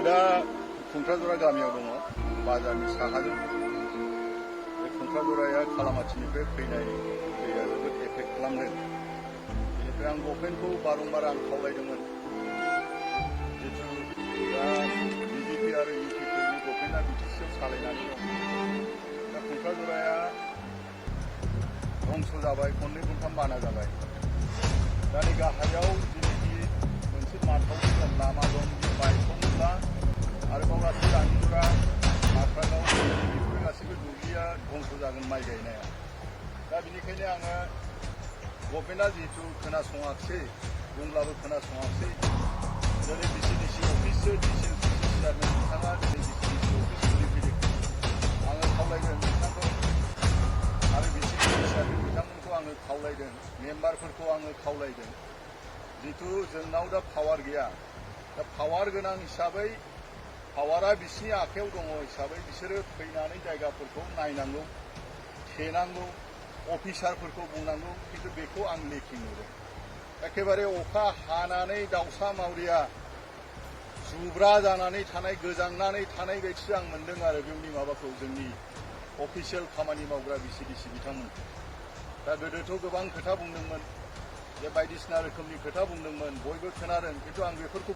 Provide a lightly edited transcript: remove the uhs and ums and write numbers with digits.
दा खुंख्राजरा गामियाव दङ बाजारनि साहाजों बे खुंख्राजराया खालामाथिनिफ्राय फैनाय दैया जोबोद एफेक्ट खालामदों। बेनिफ्राय आं गभर्नमेन्टखौ बारंबार आं खावलायदोंमोन जितु दा बिजेपि आरो इउपिपिनि गभर्नमेन्टआ बिटिसिआव सालायनानै दं। दा खुंख्राजराया धंस जाबाय, खननै खनथाम बाना जाबाय। दा नै गाहायाव जिनिखि मोनसे माथावरि लामा दं बे बायसङोब्ला आरोबाव गासै रानिजरा माख्रागाव बेफोर गासैबो दुब्लिया धंस जागोन माइ गायनाया। दा बेनिखायनो आङो गभर्नमेन्टआ जिहेतु खोनासङाखिसै बुंब्लाबो खोनासङाखिसै दिनै बिसिडिसि अफिससो डिसिएलसिसि चेयारमेन बिथाङा दिनै बिसिडिसि अफिस खुलिफैदों। आङो खावलायदों बिथांखौ आरो बिसिडिसि चेयारमेन बिथांमोनखौ आङो खावलायदों, मेम्बारफोरखौ आङो खावलायदों जितु जोंनाव दा पावार गैया। दा पावार गोनां हिसाबै पावारा बिसिनि आखायाव दङ हिसाबै बिसोरो फैनानै जायगाफोरखौ नायनांगौ, थेनांगौ, अफिसारफोरखौ बुंनांगौ, खिन्थु बेखौ आं लेखि नुदों। एखेबारे अखा हानानै दाउसा मावरिया जुब्रा जानानै थानाय, गोजांनानै थानाय बायदिसो आं मोन्दों आरो जोंनि माबाखौ, जोंनि अफिसियेल खामानि मावग्रा बिसिडिसि बिथांमोनखौ। दा गोदोथ' गोबां खोथा बुंदोंमोन, जे बायदिसिना रोखोमनि खोथा बुंदोंमोन, बयबो खोनादों, खिन्थु आं बेफोरखौ